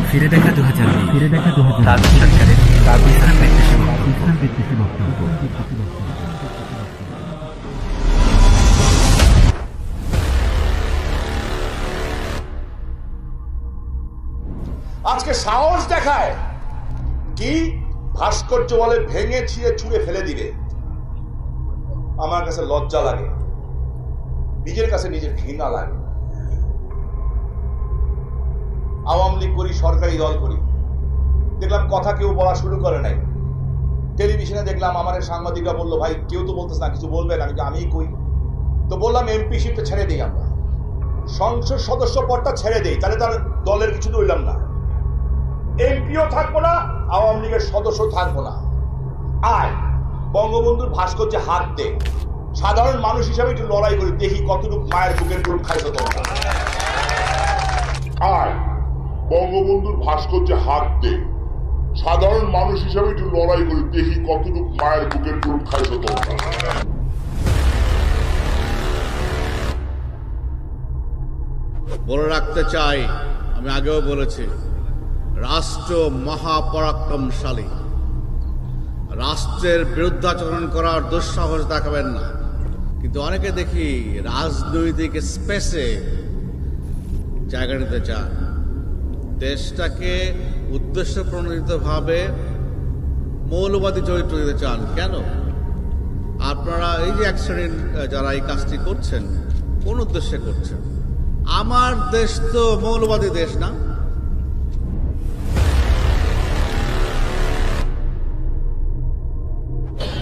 ফিরে দেখা 2020 রাজ্য সরকারের বিস্তার নির্দেশে বক্তব্য। আজকে সাহস দেখায় কি ভাস্কর্য বলে ভেঙে ছিঁড়ে ছুঁড়ে ফেলে দিবে। আমার কাছে লজ্জা লাগে, নিজের কাছে নিজের ঘৃণা লাগে। আওয়ামী লীগ করি, সরকারি দল করি, দেখলাম কথা কেউ বলা শুরু করে নাই। টেলিভিশনে দেখলাম আমার সাংবাদিকরা বললো, ভাই কেউ তো বলতেছে না, কিছু বলবেন? আমিই কই। তো বললাম এমপি শিপটা ছেড়ে দিই, আমরা সংসদ সদস্য পদটা ছেড়ে দেই, তাহলে তার দলের কিছু রইলাম না, এমপিও থাকবো না, আওয়ামী লীগের সদস্য থাকবো না। আর বঙ্গবন্ধুর ভাস্কর্যে হাত দে, সাধারণ মানুষ হিসাবে একটু লড়াই করি, দেখি কতটুকু মায়ের বুকের গরু খাইছো তোমরা। আর বঙ্গবন্ধুর ভাস্কর্যে হাত দে, সাধারণ মানুষ হিসাবে একটু লড়াই করি, দেখি কতটুকু মায়ের বুকের গরু খাইছো তোমরা। বলে রাখতে চাই, আমি আগেও বলেছি, রাষ্ট্র মহাপরাক্রমশালী। রাষ্ট্রের বিরুদ্ধাচরণ করার দুঃসাহস দেখাবেন না। কিন্তু অনেকে দেখি রাজনৈতিক স্পেসে জায়গা নিতে চান, দেশটাকে উদ্দেশ্য প্রণোদিতভাবে মৌলবাদী চরিত্র দিতে চান। কেন? আপনারা এই যে এক শ্রেণীর যারা এই কাজটি করছেন, কোন উদ্দেশ্যে করছেন? আমার দেশ তো মৌলবাদী দেশ না।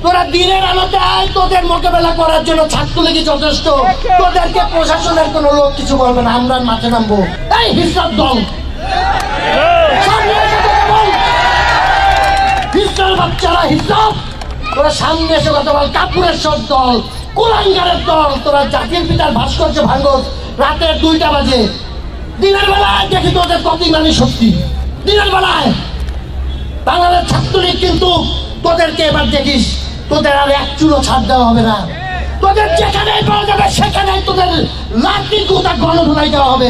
তোরা দিনের আলোতে আয়, তোদের মোকাবেলা করার জন্য ছাত্রলীগই যথেষ্ট। তোদেরকে প্রশাসনের কোনো লোক কিছু বলবে না, আমরা মাঠে নামবো। এই হিসাব দল, হিসাব বাচ্চারা, হিসাব তোরা সামনে এসে কথা বল। কাপুরের সব দল, কুলাঙ্গারের দল, তোরা জাতির পিতার ভাস্কর্য ভাঙস রাতের 2টা বাজে। দিনের বেলায় দেখি তোদের কত ইমানি শক্তি। দিনের বেলায় বাংলাদেশ ছাত্রলীগ কিন্তু তোদেরকে এবার দেখিস, তোদের আর এক চুলো ছাড় দেওয়া হবে না। তোদের যেখানেই পাওয়া যাবে সেখানেই তোদের লাঠি গোটা গণধোলাই দেওয়া হবে।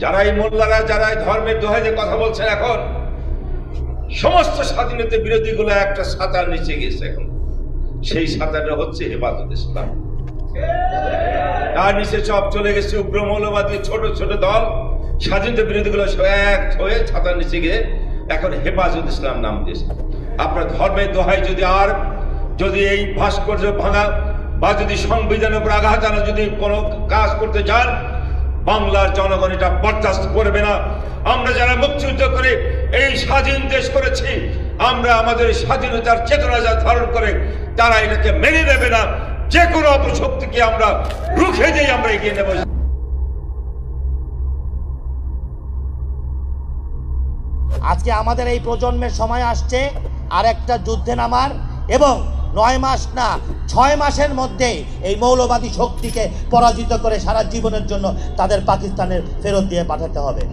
যারা এই মোল্লারা, যারা ধর্মের দোহাই কথা বলছেন, এখন সমস্ত স্বাধীনতা বিরোধীগুলো একটা সাঁতার নিচে গেছে। এখন সেই সাঁতারটা হচ্ছে হেফাজত ইসলাম। তার নিচে সব চলে গেছে উগ্র মৌলবাদী ছোট ছোট দল, স্বাধীনতা বিরোধীগুলো এক হয়ে ছাতার নিচে গিয়ে এখন হেফাজত ইসলাম নাম দিয়েছে। আপনার ধর্মের দোহাই যদি এই ভাস্কর্য ভাঙা বা যদি সংবিধানের উপর আঘাত আনা যদি কোনো কাজ করতে চান, বাংলার জনগণ এটা বরদাস্ত করবে না। আমরা যারা মুক্তিযুদ্ধ করে এই স্বাধীন দেশ করেছি, আমরা আমাদের স্বাধীনতার চেতনা যা ধারণ করে, তারা এটাকে মেনে নেবে না। যে কোনো অপশক্তিকে আমরা রুখে দিয়ে আমরা এগিয়ে নেব। আজকে আমাদের এই প্রজন্মের সময় আসছে আর একটা যুদ্ধে নামার, এবং 9 মাস না 6 মাসের মধ্যে এই মৌলবাদী শক্তিকে পরাজিত করে সারা জীবনের জন্য তাদের পাকিস্তানের ফেরত দিয়ে পাঠাতে হবে।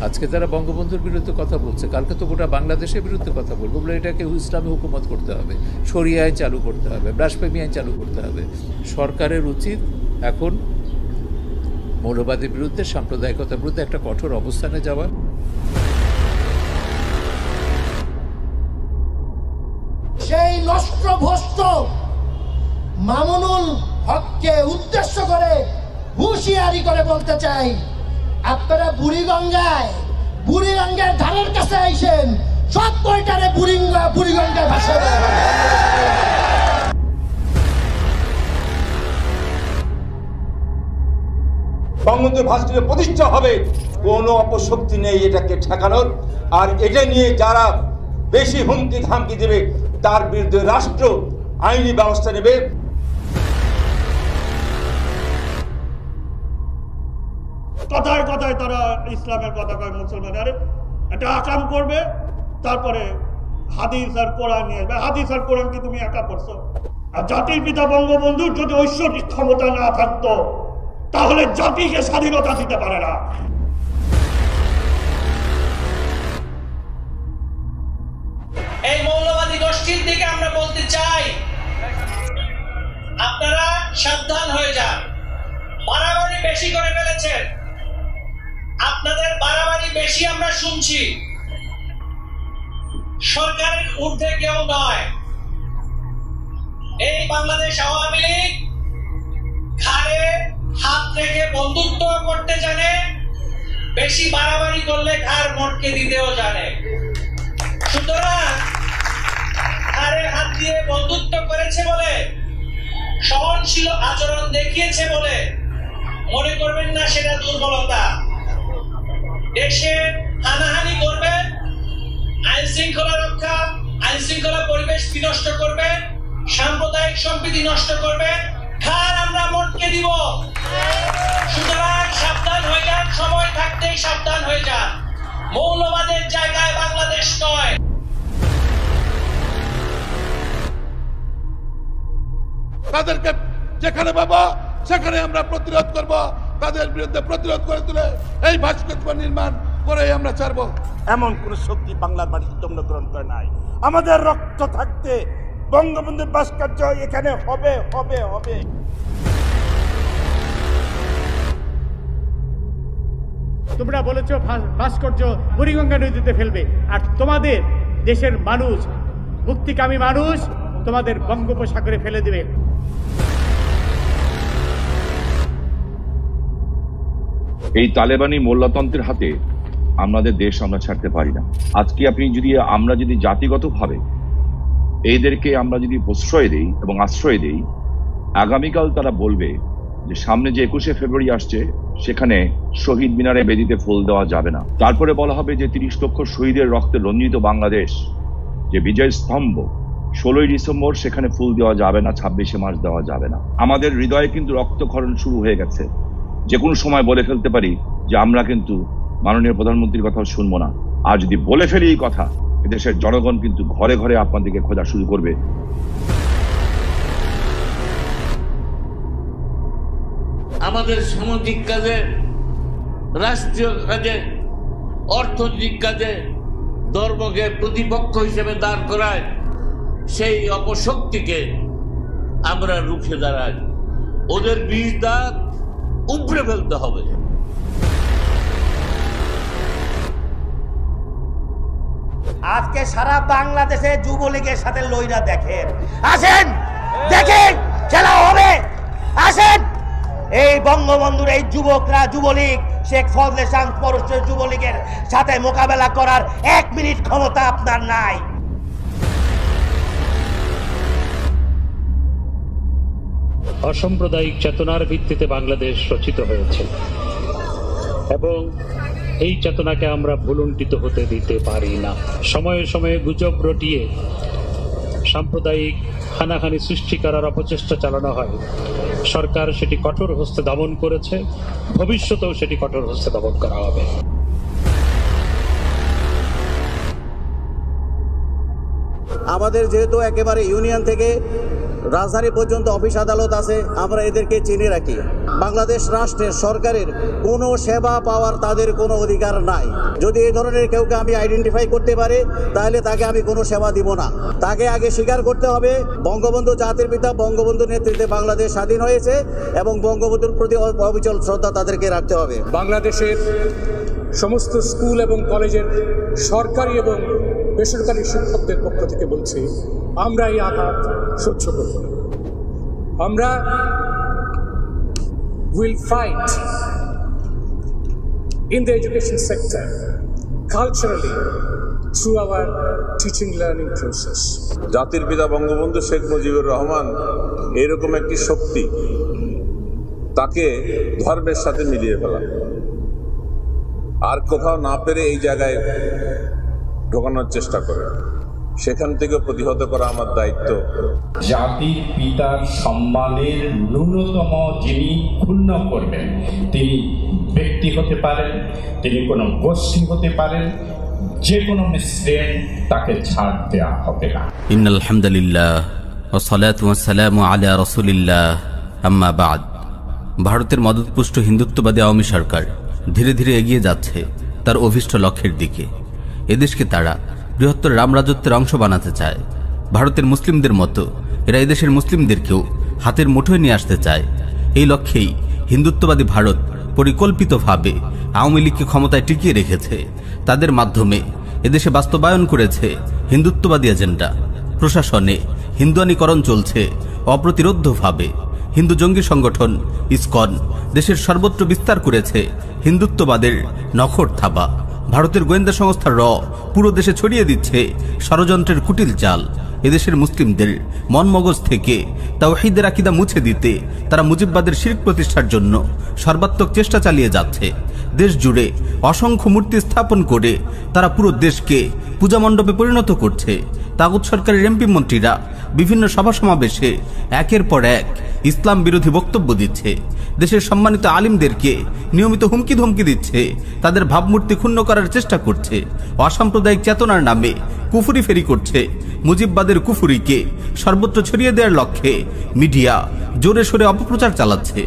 আজকে তারা বঙ্গবন্ধুর বিরুদ্ধে কথা বলছে, কালকে তো গোটা বাংলাদেশের বিরুদ্ধে কথা বলবো। বলে এটাকে ইসলামী হুকুমত করতে হবে, শরিয়া আইন চালু করতে হবে, ব্লাসফেমি আইন চালু করতে হবে। সরকারের উচিত এখন মৌলবাদীর বিরুদ্ধে, সাম্প্রদায়িকতার বিরুদ্ধে একটা কঠোর অবস্থানে যাওয়া। সেই নষ্টভ্রষ্ট মামুনুল হককে উদ্দেশ্য করে হুঁশিয়ারি করে বলতে চাই, আপনারা বুড়িগঙ্গার ধারের কাছে আইসেন, সব কয়টারে বুড়িগঙ্গায় ভাসা দেওয়া। বঙ্গবন্ধুর ভাস্কর্য প্রতিষ্ঠা হবে, কোনো অপশক্তি নেই এটাকে ঠেকানোর। আর এটা নিয়ে যারা বেশি হুমকি ধামকি দেবে, তার বিরুদ্ধে রাষ্ট্র আইনি ব্যবস্থা নেবে। কথায় কথায় তারা ইসলামের কথা কয়, মুসলমানের একটা আকাম করবে, তারপরে হাদিস আর কোরআন নিয়ে আসবে। হাদিস আর কোরআন কি তুমি একা পড়ছো? আর জাতির পিতা বঙ্গবন্ধুর যদি ঐশ্বরিক ক্ষমতা না থাকতো, তাহলে জাতিকে স্বাধীনতা দিতে পারে না। এই মৌলবাদী বলতে চাই, আপনারা সাবধান হয়ে যান। বাড়াবাড়ি বেশি করে ফেলেছেন, আপনাদের বাড়াবাড়ি বেশি আমরা শুনছি। সরকারের ঊর্ধ্বে কেউ নয়। এই বাংলাদেশ আওয়ামী লীগ ঘাড়ে হাত রেখে বন্ধুত্ব করতে জানে, বেশি বাড়াবাড়ি করলে ঘাড় মটকে দিতেও জানে। সুতরাং ঘাড়ে হাত দিয়ে বন্ধুত্ব করেছে বলে, সহনশীল আচরণ দেখিয়েছে বলে মনে করবেন না সেটা দুর্বলতা। দেশে হানাহানি করবেন, আইন শৃঙ্খলা রক্ষা, আইন শৃঙ্খলা পরিবেশ বিনষ্ট করবেন, সাম্প্রদায়িক সম্প্রীতি নষ্ট করবেন, ঘাড় আমরা মটকে দিব। সুতরাং সাবধান হয়ে যান, সময় থাকতেই সাবধান হয়ে যান। মৌলবাদের জায়গায় বাংলাদেশ নয়। তাদেরকে যেখানে পাবো সেখানে আমরা প্রতিরোধ করব, তাদের বিরুদ্ধে প্রতিরোধ করে তুলে এই ভাস্কর্য নির্মাণ করে আমরা ছাড়বো। এমন কোন শক্তি বাংলার মাটিতে জন্মগ্রহণ করে নাই। আমাদের রক্ত থাকতে বঙ্গবন্ধুর ভাস্কর্য এখানে হবে হবে হবে। তোমরা বলেছো ভাস্কর্য বুড়িগঙ্গা নদীতে ফেলবে, আর তোমাদের দেশের মানুষ, মুক্তিকামী মানুষ তোমাদের বঙ্গোপসাগরে ফেলে দেবে। এই তালেবানি মোল্লাতন্ত্রের হাতে আমাদের দেশ আমরা ছাড়তে পারি না। আজকে আমরা যদি জাতিগতভাবে এইদেরকে আমরা যদি প্রশ্রয় দেই এবং আশ্রয় দেই, আগামীকাল তারা বলবে যে সামনে যে 21শে ফেব্রুয়ারি আসছে সেখানে শহীদ মিনারে বেদিতে ফুল দেওয়া যাবে না। তারপরে বলা হবে যে 30 লক্ষ শহীদের রক্তে রঞ্জিত বাংলাদেশ যে বিজয় স্তম্ভ, 16ই ডিসেম্বর সেখানে ফুল দেওয়া যাবে না, 26শে মার্চ দেওয়া যাবে না। আমাদের হৃদয়ে কিন্তু রক্তক্ষরণ শুরু হয়ে গেছে। যে কোনো সময় বলে ফেলতে পারি যে আমরা কিন্তু মাননীয় প্রধানমন্ত্রীর কথা শুনবো না। আর যদি বলে ফেলি এই কথা, দেশের জনগণ কিন্তু ঘরে ঘরে আপনাদেরকে খোঁজা শুরু করবে। আমাদের সামাজিক কাজে, রাষ্ট্রীয় কাজে, অর্থনৈতিক কাজে ধর্মকে প্রতিপক্ষ হিসেবে দাঁড় করায় সেই অপশক্তিকে আমরা রুখে দাঁড়াই। ওদের বীজ দাঁত উপড়ে ফেলতে হবে। আজকে সারা বাংলাদেশে যুবলীগের সাথে লইরা দেখেন, আসেন দেখেন খেলা হবে, আসেন। এই বঙ্গবন্ধুর এই যুবকরা, যুবলীগ, শেখ ফজলে শাহ পরশের যুবলীগের সাথে মোকাবেলা করার 1 মিনিট ক্ষমতা আপনার নাই। অসাম্প্রদায়িক চেতনার ভিত্তিতে বাংলাদেশ রচিত হয়েছে এবং এই চেতনাকে আমরা ভুলুণ্ঠিত হতে দিতে পারি না। সময়ে সময়ে গুজব রটিয়ে সাম্প্রদায়িক হানাহানি সৃষ্টি করার অপচেষ্টা চালানো হয়। সরকার সেটি কঠোর হস্তে দমন করেছে, ভবিষ্যতেও সেটি কঠোর হস্তে দমন করা হবে। আমাদের যেহেতু একেবারে ইউনিয়ন থেকে রাজধানী পর্যন্ত অফিস আদালত আছে, আমরা এদেরকে চিনে রাখি। বাংলাদেশ রাষ্ট্রের সরকারের কোনো সেবা পাওয়ার তাদের কোনো অধিকার নাই। যদি এই ধরনের কেউকে আমি আইডেন্টিফাই করতে পারি, তাহলে তাকে আমি কোনো সেবা দিব না। তাকে আগে স্বীকার করতে হবে বঙ্গবন্ধু জাতির পিতা, বঙ্গবন্ধুর নেতৃত্বে বাংলাদেশ স্বাধীন হয়েছে এবং বঙ্গবন্ধুর প্রতি অবিচল শ্রদ্ধা তাদেরকে রাখতে হবে। বাংলাদেশের সমস্ত স্কুল এবং কলেজের সরকারি এবং বেসরকারি শিক্ষকদের পক্ষ থেকে বলছি, আমরা এই আঘাত সহ্য করব না। আমরা will fight in the education sector culturally through our teaching learning process. জাতির পিতা বঙ্গবন্ধু শেখ মুজিবুর রহমান এরকম একটি শক্তি, তাকে ধর্মের সাথে মিলিয়ে ফেলা, আর কোথাও না পেরে এই জায়গায় ঢোকানোর চেষ্টা করে, সেখান থেকে প্রতিহত করা আমার দায়িত্ব। জাতির পিতার সম্মানের ন্যূনতম যিনি ক্ষুণ্ণ করবেন, তিনি ব্যক্তি হতে পারেন, তিনি কোনো গোষ্ঠী হতে পারেন, যে কোনো মিশ্রেণ, তাকে ছাড় দেওয়া হবে না। ইন্নাল হামদুলিল্লাহ ওয়া সালাতু ওয়া সালামু আলা রাসূলিল্লাহ, আম্মা বাদ। ভারতের মদতপুষ্ট হিন্দুত্ববাদী আওয়ামী সরকার ধীরে ধীরে এগিয়ে যাচ্ছে তার অভিষ্ট লক্ষ্যের দিকে। এদেশকে তারা বৃহত্তর রামরাজত্বের অংশ বানাতে চায়। ভারতের মুসলিমদের মতো এরা এদেশের মুসলিমদেরকেও হাতের মুঠোয় নিয়ে আসতে চায়। এই লক্ষ্যেই হিন্দুত্ববাদী ভারত পরিকল্পিতভাবে আওয়ামী লীগকে ক্ষমতায় টিকিয়ে রেখেছে। তাদের মাধ্যমে এদেশে বাস্তবায়ন করেছে হিন্দুত্ববাদী এজেন্ডা। প্রশাসনে হিন্দুয়ানীকরণ চলছে অপ্রতিরোধ্যভাবে। হিন্দু জঙ্গি সংগঠন ইসকন দেশের সর্বত্র বিস্তার করেছে হিন্দুত্ববাদের নখর থাবা। ভারতের গোয়েন্দা সংস্থা র পুরো দেশে ছড়িয়ে দিচ্ছে ষড়যন্ত্রের কুটিল চাল। এদেশের মুসলিমদের মন মগজ থেকে তাওহীদের আকীদা মুছে দিতে তারা মুজিববাদের শিরক প্রতিষ্ঠার জন্য সর্বাত্মক চেষ্টা চালিয়ে যাচ্ছে। দেশ জুড়ে অসংখ্য মূর্তি স্থাপন করে তারা পুরো দেশকে পূজা মণ্ডপে পরিণত করছে। তাগুত সরকারের এমপি মন্ত্রীরা বিভিন্ন সভা সমাবেশে একের পর এক ইসলাম বিরোধী বক্তব্য দিচ্ছে। দেশের সম্মানিত আলিমদেরকে নিয়মিত হুমকি ধমকি দিচ্ছে, তাদের ভাবমূর্তি ক্ষুণ্ণ করার চেষ্টা করছে, অসাম্প্রদায়িক চেতনার নামে কুফুরি ফেরি করছে। মুজিববাদের কুফুরিকে সর্বত্র ছড়িয়ে দেওয়ার লক্ষ্যে মিডিয়া জোরে সোরে অপপ্রচার চালাচ্ছে।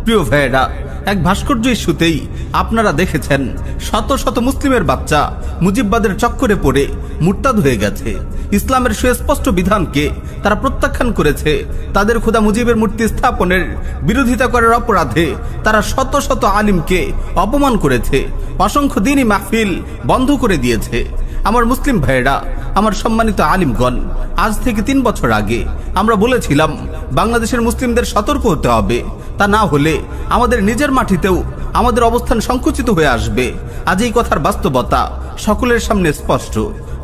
প্রিয় ভাইয়েরা, এক ভাস্কর্য ইস্যুতেই আপনারা দেখেছেন শত শত মুসলিমের বাচ্চা মুজিববাদের চক্করে পড়ে মুরতাদ হয়ে গেছে। ইসলামের সুস্পষ্ট বিধানকে তারা প্রত্যাখ্যান করেছে। তাদের খোদা মুজিবের মূর্তি স্থাপনের বিরোধিতা করার অপরাধে তারা শত শত আলিমকে অপমান করেছে, অসংখ্য দিনই মাহফিল বন্ধ করে দিয়েছে। আমার মুসলিম ভাইয়েরা, আমার সম্মানিত আলিমগণ, আজ থেকে 3 বছর আগে আমরা বলেছিলাম বাংলাদেশের মুসলিমদের সতর্ক হতে হবে। তা না হলে আমাদের নিজের মাটিতেও আমাদের অবস্থান সংকুচিত হয়ে আসবে। আজ এই কথার বাস্তবতা সকলের সামনে স্পষ্ট।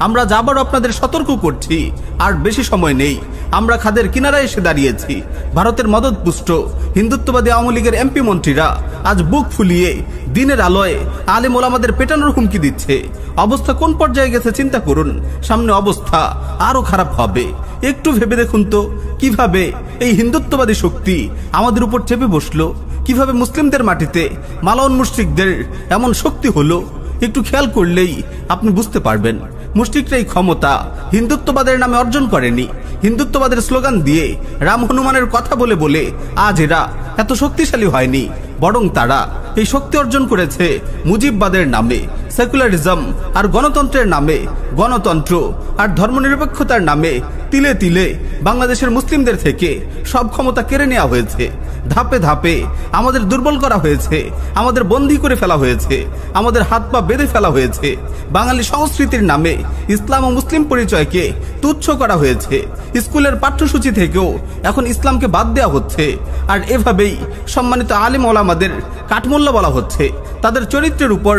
আমরা আবারও আপনাদের সতর্ক করছি, আর বেশি সময় নেই। আমরা খাদের কিনারায় এসে দাঁড়িয়েছি। ভারতের মদতপুষ্ট হিন্দুত্ববাদী আওয়ামী লীগের এমপি মন্ত্রীরা আজ বুক ফুলিয়ে দিনের আলোয় আলেম ওলামাদের পেটানোর হুমকি দিচ্ছে। অবস্থা কোন পর্যায়ে গেছে চিন্তা করুন। সামনে অবস্থা আরো খারাপ হবে। একটু ভেবে দেখুন তো কিভাবে এই হিন্দুত্ববাদী শক্তি আমাদের উপর চেপে বসলো, কিভাবে মুসলিমদের মাটিতে মালাউন মুশরিকদের এমন শক্তি হলো। একটু খেয়াল করলেই আপনি বুঝতে পারবেন মুশরিকরা এই ক্ষমতা হিন্দুত্ববাদের নামে অর্জন করেনি। হিন্দুত্ববাদের স্লোগান দিয়ে রাম হনুমানের কথা বলে বলে আজ এরা এত শক্তিশালী হয়নি, বরং তারা এই শক্তি অর্জন করেছে মুজিববাদের নামে, সেকুলারিজম আর গণতন্ত্রের নামে। গণতন্ত্র আর ধর্মনিরপেক্ষতার নামে তিলে তিলে বাংলাদেশের মুসলিমদের থেকে সব ক্ষমতা কেড়ে নেওয়া হয়েছে। ধাপে ধাপে আমাদের দুর্বল করা হয়েছে, আমাদের বন্দী করে ফেলা হয়েছে, আমাদের হাত পা বেঁধে ফেলা হয়েছে। বাঙালি সংস্কৃতির নামে ইসলাম ও মুসলিম পরিচয়কে তুচ্ছ করা হয়েছে। স্কুলের পাঠ্যসূচি থেকেও এখন ইসলামকে বাদ দেওয়া হচ্ছে। আর এভাবেই সম্মানিত আলেম ওলামাদের কাঠমোল্লা বলা হচ্ছে, তাদের চরিত্রের উপর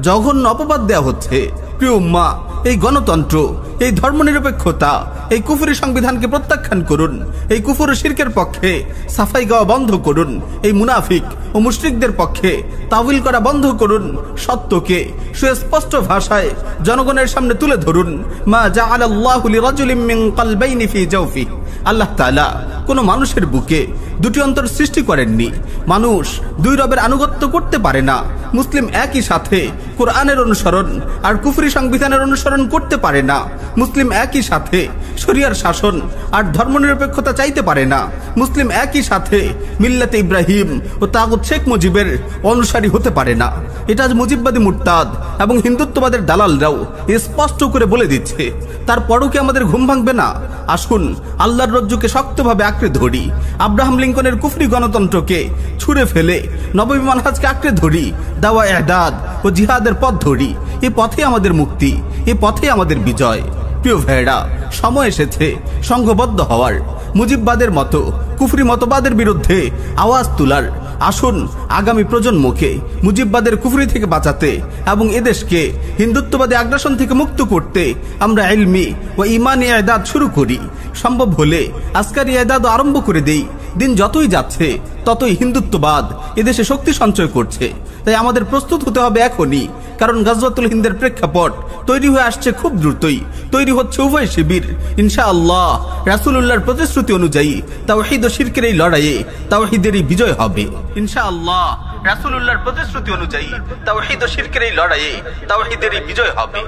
জঘন্য অপবাদ দেওয়া হচ্ছে। প্রিয় উম্মাহ, এই গণতন্ত্র, এই ধর্মনিরপেক্ষতা, এই কুফরি সংবিধানকে প্রত্যাখ্যান করুন। এই কুফর ও শিরকের পক্ষে সাফাই গাওয়া বন্ধ করুন। এই মুনাফিক ও মুশরিকদের পক্ষে তাওয়িল করা বন্ধ করুন। সত্যকে সুস্পষ্ট ভাষায় জনগণের সামনে তুলে ধরুন। মা জাআলাল্লাহু লিরাজুলিন মিন কলবাইনি ফি জাওফি। আল্লাহ তাআলা কোন মানুষের বুকে দুটি অন্তর সৃষ্টি করেননি। মানুষ দুই রবের আনুগত্য করতে পারে না। মুসলিম একই সাথে কোরআনের অনুসরণ আর কুফরি সংবিধানের অনুসরণ করতে পারে না। মুসলিম একই সাথে শরিয়ার শাসন আর ধর্মনিরপেক্ষতা চাইতে পারে না। মুসলিম একই সাথে মিল্লাতে ইব্রাহিম ও তাগুত শেখ মুজিবের অনুসারী হতে পারে না। এটা আজ মুজিববাদী মুরতাদ এবং হিন্দুত্ববাদের দালালরাও স্পষ্ট করে বলে দিচ্ছে। তারপরও কি আমাদের ঘুম ভাঙবে না? আসুন আল্লাহর রজ্জুকে শক্তভাবে আঁকড়ে ধরি। আব্রাহাম লিঙ্কনের কুফরি গণতন্ত্রকে ছুঁড়ে ফেলে নববী মানহাজকে আঁকড়ে ধরি। দাওয়া ইহদাদ ও জিহাদের পথ ধরি। এই পথে আমাদের মুক্তি, এই পথে আমাদের বিজয়। প্রিয় ভাইয়েরা, সময় এসেছে সংঘবদ্ধ হওয়ার, মুজিববাদের মতো কুফরি মতবাদের বিরুদ্ধে আওয়াজ তোলার। আসুন আগামী প্রজন্মকে মুজিববাদের কুফরি থেকে বাঁচাতে এবং এদেশকে হিন্দুত্ববাদী আগ্রাসন থেকে মুক্ত করতে আমরা ইলমি ও ইমানি ইদাদ শুরু করি। সম্ভব হলে আজকারি ইদাদও আরম্ভ করে দেই। দিন যতই যাচ্ছে ততই হিন্দুত্ববাদ এদেশে শক্তি সঞ্চয় করছে। তাই আমাদের প্রস্তুত হতে হবে এখনই, কারণ গাজওয়াতুল হিন্দের প্রেক্ষাপট তৈরি হয়ে আসছে খুব দ্রুতই। তৈরি হচ্ছে উভয় শিবির। ইনশাআল্লাহ রাসূলুল্লাহর প্রতিশ্রুতি অনুযায়ী তাওহীদ ও শিরকের এই লড়াইয়ে তাওহীদেরই বিজয় হবে। ইনশাআল্লাহ রাসূলুল্লাহর প্রতিশ্রুতি অনুযায়ী তাওহীদ ও শিরকের এই লড়াইয়ে তাওহীদেরই বিজয় হবে।